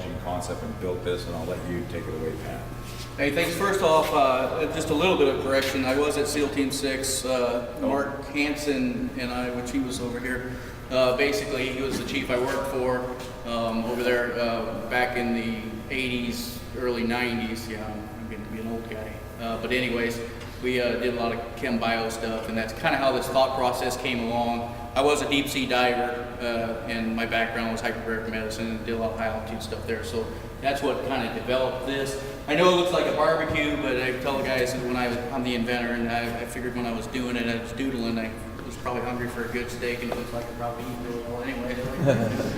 technology and concept and built this, and I'll let you take it away, Pat. Hey, thanks. First off, just a little bit of correction. I was at SEAL Team 6. Mark Hansen and I, which he was over here, basically he was the chief I worked for over there back in the 80s, early 90s. Yeah, I'm getting to be an old guy. But anyways, we did a lot of chem bio stuff, and that's kind of how this thought process came along. I was a deep sea diver, and my background was hyperbaric medicine, and did a lot of high altitude stuff there. So that's what kind of developed this. I know it looks like a barbecue, but I tell the guys that I'm the inventor, and I figured when I was doing it, I was doodling, I was probably hungry for a good steak, and it looks like I probably eat really well anyway.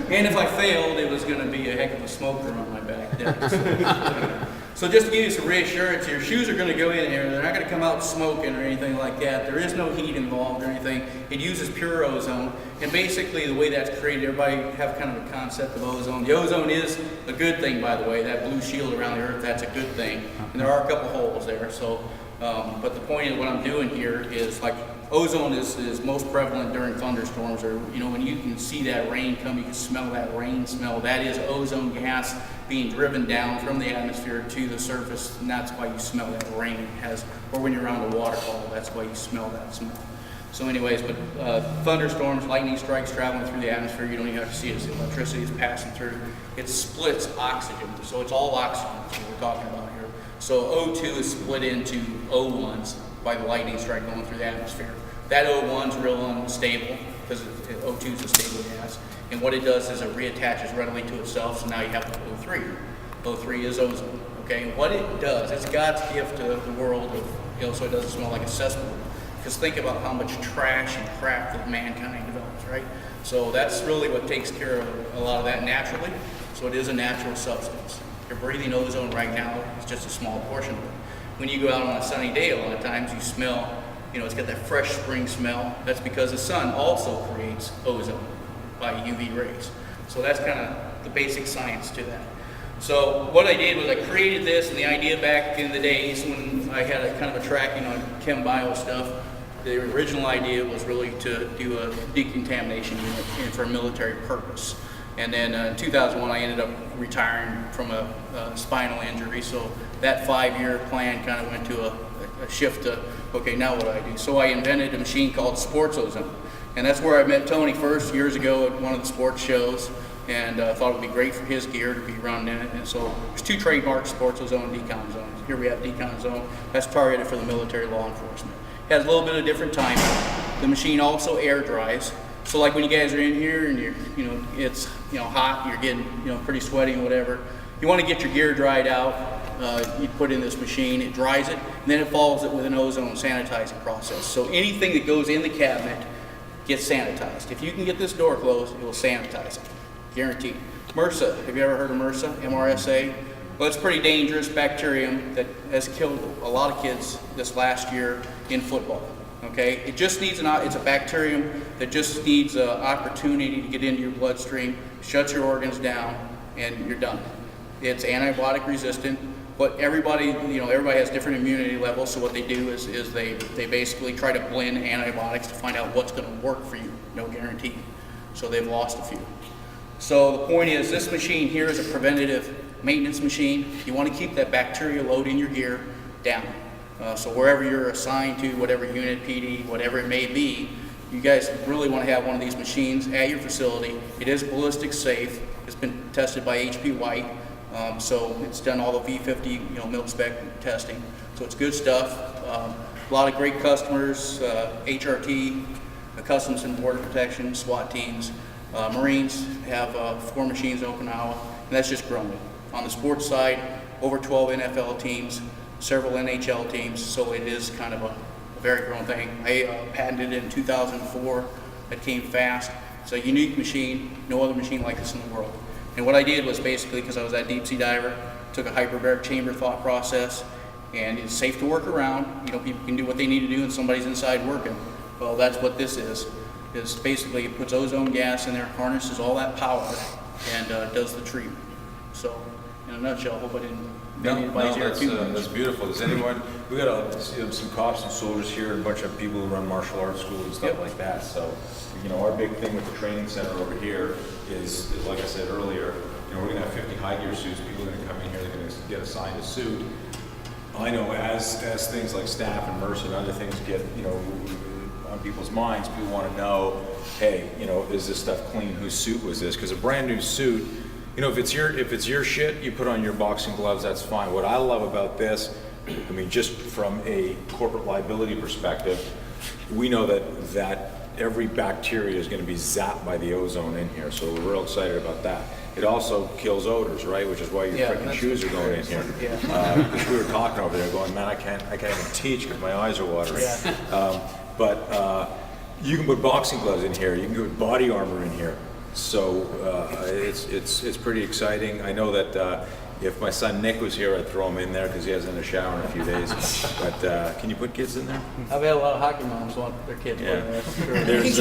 And if I failed, it was going to be a heck of a smoker on my back deck. So just to give you some reassurance, your shoes are going to go in here. They're not going to come out smoking or anything like that. There is no heat involved or anything. It uses pure ozone. And basically the way that's created, everybody have kind of a concept of ozone. The ozone is a good thing, by the way. That blue shield around the Earth, that's a good thing. And there are a couple holes there. So, but the point of what I'm doing here is, like, ozone is most prevalent during thunderstorms, or when you can see that rain come, you can smell that rain smell. That is ozone gas being driven down from the atmosphere to the surface, and that's why you smell that rain. Or when you're around a waterfall, that's why you smell that smell. So anyways, but thunderstorms, lightning strikes traveling through the atmosphere, you don't even have to see it. The electricity is passing through. It splits oxygen, so it's all oxygen that we're talking about here. So O2 is split into O1s by the lightning strike going through the atmosphere. That O1 is real unstable because O2 is a stable gas. And what it does is it reattaches readily to itself, so now you have O3. O3 is ozone, okay? And what it does, it's God's gift to the world, so it doesn't smell like a cesspool. Because think about how much trash and crap that mankind develops, right? So that's really what takes care of a lot of that naturally. So it is a natural substance. You're breathing ozone right now, it's just a small portion of it. When you go out on a sunny day, a lot of times you smell, it's got that fresh spring smell. That's because the sun also creates ozone by UV rays. So that's kind of the basic science to that. So what I did was I created this, and the idea back in the days when I had a kind of a tracking on chem bio stuff, the original idea was really to do a decontamination unit for a military purpose. And then in 2001, I ended up retiring from a spinal injury. So that 5-year plan kind of went to a shift to, okay, now what do I do? So I invented a machine called Sports Ozone. And that's where I met Tony first years ago at one of the sports shows, and thought it would be great for his gear to be running in it. And so there's 2 trademarks, Sports Ozone and Deconzone. Here we have Deconzone. That's targeted for the military law enforcement. It has a little bit of different timing. The machine also air dries. So like when you guys are in here and it's hot, you're getting pretty sweaty and whatever. You want to get your gear dried out. You put in this machine, it dries it, and then it follows it with an ozone sanitizing process. So anything that goes in the cabinet gets sanitized. If you can get this door closed, it will sanitize it, guaranteed. MRSA, have you ever heard of MRSA? MRSA? Well, it's a pretty dangerous bacterium that has killed a lot of kids this last year in football. Okay, it just needs it's a bacterium that just needs an opportunity to get into your bloodstream, shuts your organs down, and you're done. It's antibiotic resistant, but everybody has different immunity levels. So what they do is they basically try to blend antibiotics to find out what's going to work for you. No guarantee. So they've lost a few. So the point is, this machine here is a preventative maintenance machine. You want to keep that bacteria load in your gear down. So wherever you're assigned to, whatever unit, PD, whatever it may be, you guys really want to have one of these machines at your facility. It is ballistic safe. It's been tested by HP White. So it's done all the V50 mil spec testing. So it's good stuff. A lot of great customers, HRT, Customs and Border Protection, SWAT teams. Marines have 4 machines in Okinawa, and that's just growing. On the sports side, over 12 NFL teams, several NHL teams, so it is kind of a very growing thing. I patented it in 2004. It came fast. It's a unique machine, no other machine like this in the world. And what I did was basically, because I was that deep sea diver, took a hyperbaric chamber thought process, and it's safe to work around. People can do what they need to do and somebody's inside working. Well, that's what this is basically it puts ozone gas in there, harnesses all that power, and does the treatment. So, in a nutshell, I hope I didn't that's beautiful. Does anyone? We got some cops and soldiers here, and a bunch of people who run martial arts schools and stuff like that. So, our big thing with the training center over here is like I said earlier, you know, we're gonna have 50 high gear suits. People are gonna come in here, they're gonna get assigned a suit. I know as things like staff and MRSA and other things get, you know, on people's minds, people want to know, hey, you know, is this stuff clean? Whose suit was this? Because a brand new suit, you know, if it's your shit, you put on your boxing gloves, that's fine. What I love about this, I mean, just from a corporate liability perspective, we know that every bacteria is going to be zapped by the ozone in here, so we're real excited about that. It also kills odors, right? Which is why your freaking shoes are going in here. Because we were talking over there, going, man, I can't even teach because my eyes are watering. But you can put boxing gloves in here. You can put body armor in here. So it's pretty exciting. I know that if my son Nick was here, I'd throw him in there because he hasn't had a shower in a few days. But can you put kids in there? I've had a lot of hockey moms want their kids put in there. Sure. There's,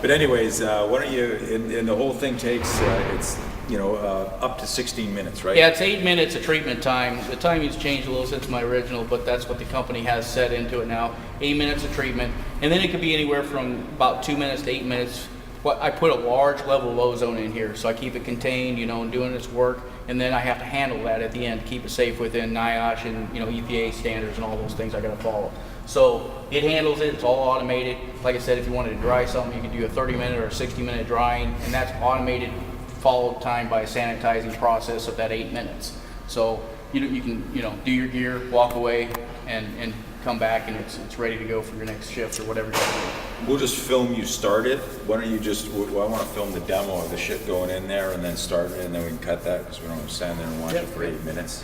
but anyways, why don't you? And the whole thing takes it's up to 16 minutes, right? Yeah, it's 8 minutes of treatment time. The timing's changed a little since my original, but that's what the company has set into it now. 8 minutes of treatment, and then it could be anywhere from about 2 minutes to 8 minutes. I put a large level of ozone in here, so I keep it contained, and doing its work, and then I have to handle that at the end to keep it safe within NIOSH and EPA standards and all those things I got to follow. So it handles it. It's all automated. Like I said, if you wanted to dry something, you could do a 30-minute or a 60-minute drying, and that's automated, followed time by a sanitizing process of that 8 minutes. So you can do your gear, walk away, and come back, and it's ready to go for your next shift or whatever you're doing. We'll just film you start it. Why don't you just? Well, I want to film the demo of the shit going in there, and then start it, and then we can cut that because we don't want to stand there and watch it for 8 minutes.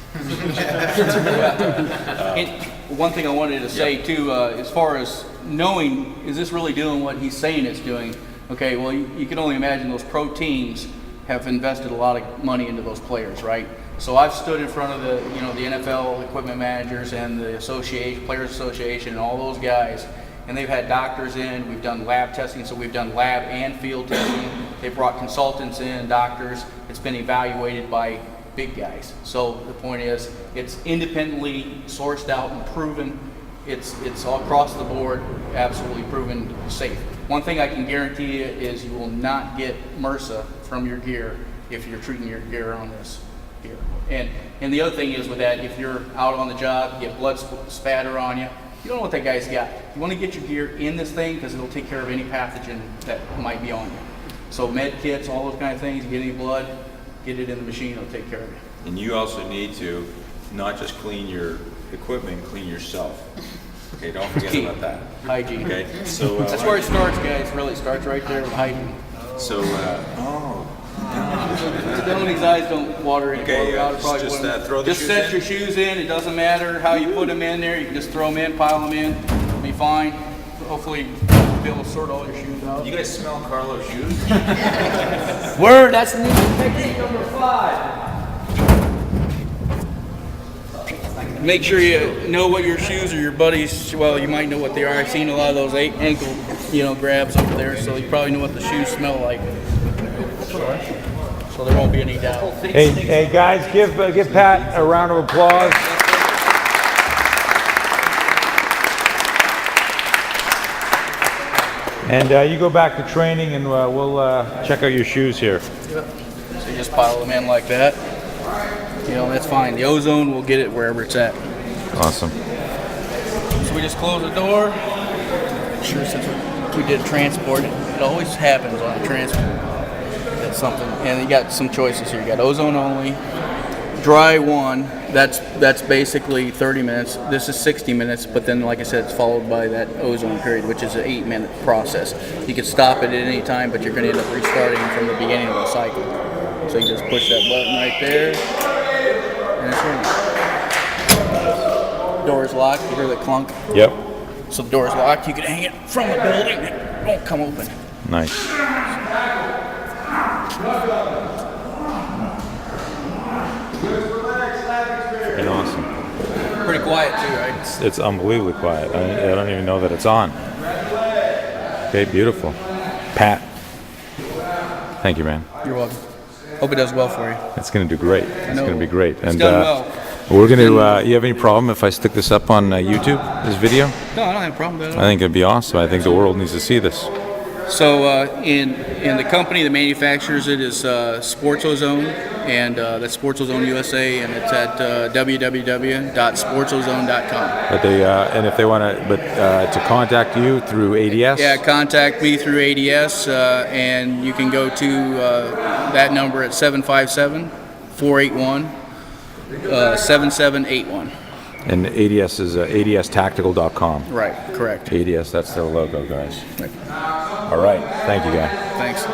One thing I wanted to say too, as far as knowing, is this really doing what he's saying it's doing? Okay, well you can only imagine those pro teams have invested a lot of money into those players, right? So I've stood in front of the NFL equipment managers and the Players Association and all those guys, and they've had doctors in. We've done lab testing, so we've done lab and field testing. They brought consultants in, doctors. It's been evaluated by big guys. So the point is, it's independently sourced out and proven. It's all across the board, absolutely proven safe. One thing I can guarantee you is you will not get MRSA from your gear if you're treating your gear on this gear. And the other thing is with that, if you're out on the job, you get blood spatter on you, you don't know what that guy's got. You want to get your gear in this thing because it'll take care of any pathogen that might be on you. So med kits, all those kind of things, you get any blood, get it in the machine, it'll take care of it. And you also need to not just clean your equipment, clean yourself. Okay, don't forget about that. Hygiene. Okay, so that's where it starts, guys. It really starts right there with hygiene. So, Donnie's eyes don't water in. Okay, just throw the shoes set in. your shoes in. It doesn't matter how you put them in there. You can just throw them in, pile them in. It'll be fine. Hopefully, you'll be able to sort all your shoes out. You guys smell Carlo's shoes? Word, that's technique number 5. Make sure you know what your shoes or your buddies, well, you might know what they are. I've seen a lot of those ankle, grabs over there, so you probably know what the shoes smell like. So there won't be any doubt. Hey guys, give Pat a round of applause. And you go back to training, and we'll check out your shoes here. So you just pile them in like that. That's fine. The ozone will get it wherever it's at. Awesome. So we just close the door. Sure, since we did transport, it always happens on a transport. That's something. And you got some choices here. You got ozone only, dry one. That's basically 30 minutes. This is 60 minutes, but then, like I said, it's followed by that ozone period, which is an 8-minute process. You can stop it at any time, but you're going to end up restarting from the beginning of the cycle. So you just push that button right there, and it's running. Door's locked. You hear the clunk? Yep. So the door's locked. You can hang it from the building. It won't come open. Nice. Freaking awesome. Pretty quiet too, right? It's unbelievably quiet. I don't even know that it's on. Okay, beautiful. Pat, thank you, man. You're welcome. Hope it does well for you. It's going to do great. It's going to be great. It's done well. We're going to. You have any problem if I stick this up on YouTube? This video? No, I don't have a problem with it. I think it'd be awesome. I think the world needs to see this. So in the company that manufactures it is Sportsozone, and that's Sportsozone USA, and it's at www.sportsozone.com. But they and if they want to contact you through ADS. Yeah, contact me through ADS, and you can go to that number at 757-481-7781. And ADS is adstactical.com. Right, correct. ADS, that's their logo, guys. Right. All right. Thank you, guy. Thanks.